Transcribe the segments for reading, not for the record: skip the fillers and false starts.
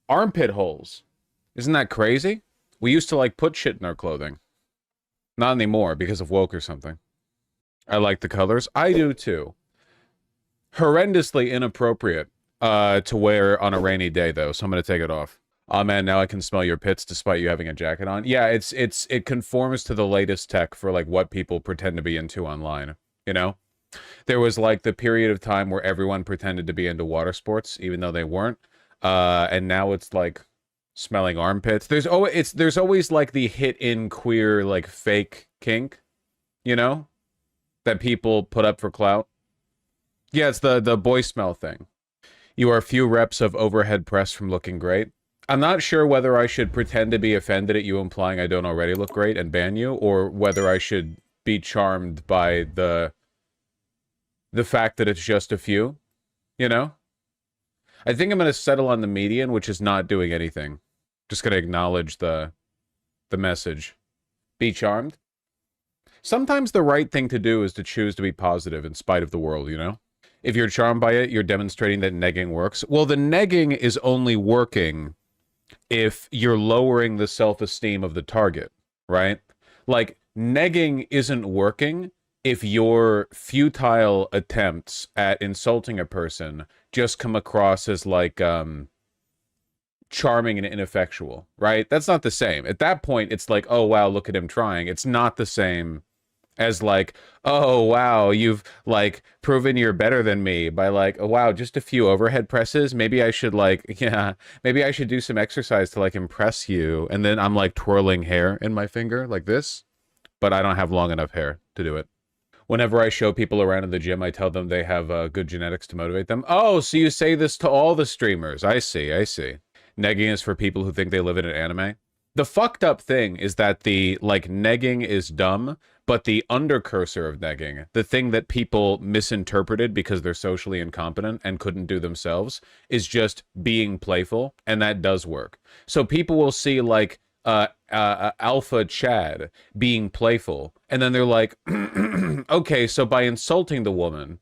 Armpit holes. Isn't that crazy? We used to, like, put shit in our clothing. Not anymore, because of woke or something. I like the colors. I do, too. Horrendously inappropriate to wear on a rainy day, though, so I'm gonna take it off. Oh man, now I can smell your pits despite you having a jacket on. Yeah, it conforms to the latest tech for like what people pretend to be into online, you know? There was like the period of time where everyone pretended to be into water sports even though they weren't. And now it's like smelling armpits. There's always like the hit in queer like fake kink, you know? That people put up for clout. Yeah, it's the boy smell thing. You are a few reps of overhead press from looking great. I'm not sure whether I should pretend to be offended at you implying I don't already look great and ban you, or whether I should be charmed by the fact that it's just a few, you know? I think I'm going to settle on the median, which is not doing anything. Just going to acknowledge the message. Be charmed. Sometimes the right thing to do is to choose to be positive in spite of the world, you know? If you're charmed by it, you're demonstrating that negging works. Well, the negging is only working if you're lowering the self-esteem of the target, right? Like, negging isn't working if your futile attempts at insulting a person just come across as, like, charming and ineffectual, right? That's not the same. At that point, it's like, oh, wow, look at him trying. It's not the same as like, oh, wow, you've, like, proven you're better than me by, like, oh, wow, just a few overhead presses. Maybe I should, like, yeah, maybe I should do some exercise to, like, impress you. And then I'm, like, twirling hair in my finger like this, but I don't have long enough hair to do it. Whenever I show people around in the gym, I tell them they have good genetics to motivate them. Oh, so you say this to all the streamers. I see, I see. Negging is for people who think they live in an anime. The fucked up thing is that the, like, negging is dumb, but the undercursor of negging, the thing that people misinterpreted because they're socially incompetent and couldn't do themselves, is just being playful, and that does work. So people will see, like, Alpha Chad being playful, and then they're like, okay, so by insulting the woman,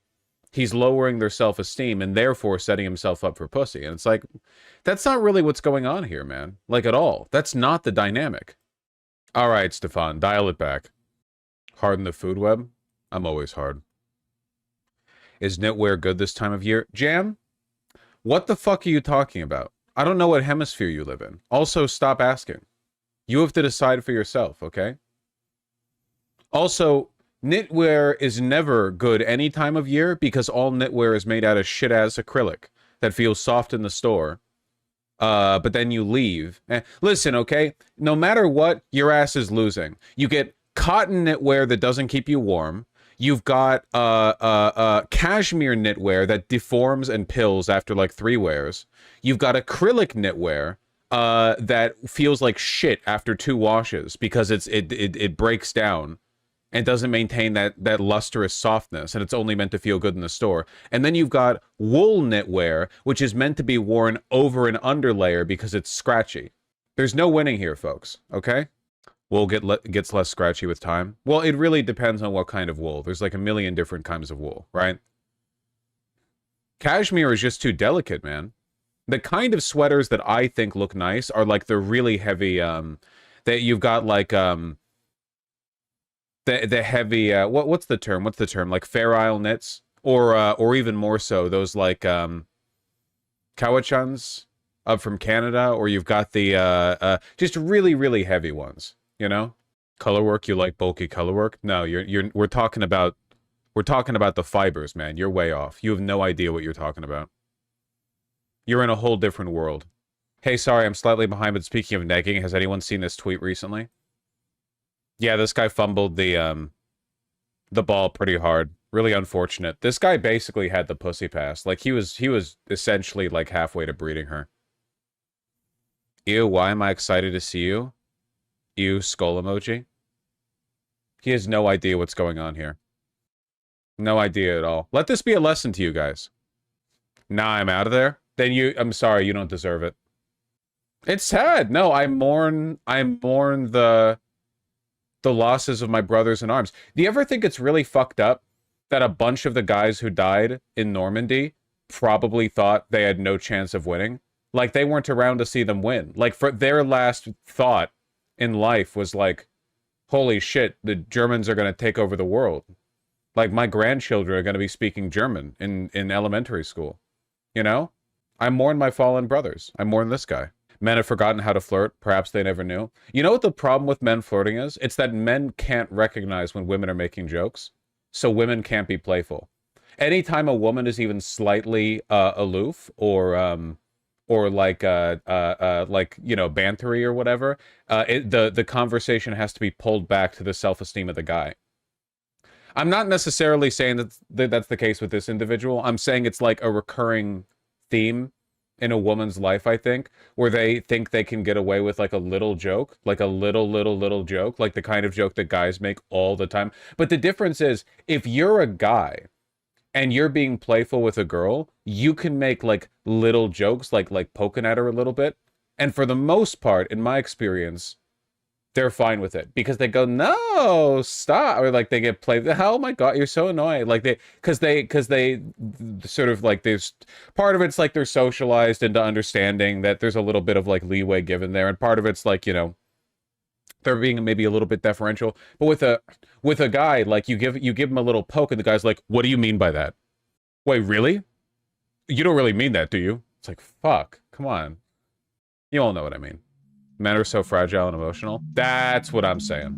he's lowering their self-esteem and therefore setting himself up for pussy. And it's like, that's not really what's going on here, man. Like, at all. That's not the dynamic. All right, Stefan, dial it back. Harden the food web? I'm always hard. Is knitwear good this time of year? Jam? What the fuck are you talking about? I don't know what hemisphere you live in. Also, stop asking. You have to decide for yourself, okay? Also, knitwear is never good any time of year because all knitwear is made out of shit-ass acrylic that feels soft in the store. But then you leave. Listen, okay? No matter what, your ass is losing. You get cotton knitwear that doesn't keep you warm. You've got cashmere knitwear that deforms and pills after like 3 wears. You've got acrylic knitwear that feels like shit after 2 washes because it breaks down and doesn't maintain that lustrous softness, and it's only meant to feel good in the store. And then you've got wool knitwear, which is meant to be worn over an underlayer because it's scratchy. There's no winning here, folks, okay? Wool gets less scratchy with time. Well, it really depends on what kind of wool. There's like a million different kinds of wool, right? Cashmere is just too delicate, man. The kind of sweaters that I think look nice are like the really heavy, that you've got like, the heavy what's the term? What's the term? Like Fair Isle knits, or even more so those like Kawachans up from Canada, or you've got the just really heavy ones, you know? Colorwork, you like bulky colorwork? No, we're talking about the fibers, man. You're way off. You have no idea what you're talking about. You're in a whole different world. Hey, sorry, I'm slightly behind, but speaking of negging, has anyone seen this tweet recently? Yeah, this guy fumbled the ball pretty hard. Really unfortunate. This guy basically had the pussy pass. Like, he was essentially, like, halfway to breeding her. Ew, why am I excited to see you? Ew, skull emoji. He has no idea what's going on here. No idea at all. Let this be a lesson to you guys. Nah, I'm out of there. Then I'm sorry, you don't deserve it. It's sad. No, I mourn the losses of my brothers in arms. Do you ever think it's really fucked up that a bunch of the guys who died in Normandy probably thought they had no chance of winning? Like, they weren't around to see them win. Like, for their last thought in life was like, holy shit, the Germans are going to take over the world. Like, my grandchildren are going to be speaking German in elementary school. You know? I mourn my fallen brothers. I mourn this guy. Men have forgotten how to flirt. Perhaps they never knew. You know what the problem with men flirting is? It's that men can't recognize when women are making jokes. So women can't be playful. Anytime a woman is even slightly aloof or like you know, bantery or whatever, the conversation has to be pulled back to the self-esteem of the guy. I'm not necessarily saying that that's the case with this individual. I'm saying it's like a recurring theme in a woman's life, I think, where they think they can get away with like a little joke, like a little joke, like the kind of joke that guys make all the time. But the difference is, if you're a guy and you're being playful with a girl, you can make like little jokes, like poking at her a little bit. And for the most part, in my experience, they're fine with it because they go, no, stop. Or like they get played. Oh my God, you're so annoying. Like because they sort of like, there's part of it's like they're socialized into understanding that there's a little bit of like leeway given there. And part of it's like, you know, they're being maybe a little bit deferential. But with a guy, like you give him a little poke and the guy's like, what do you mean by that? Wait, really? You don't really mean that, do you? It's like, fuck, come on. You all know what I mean. Men are so fragile and emotional. That's what I'm saying.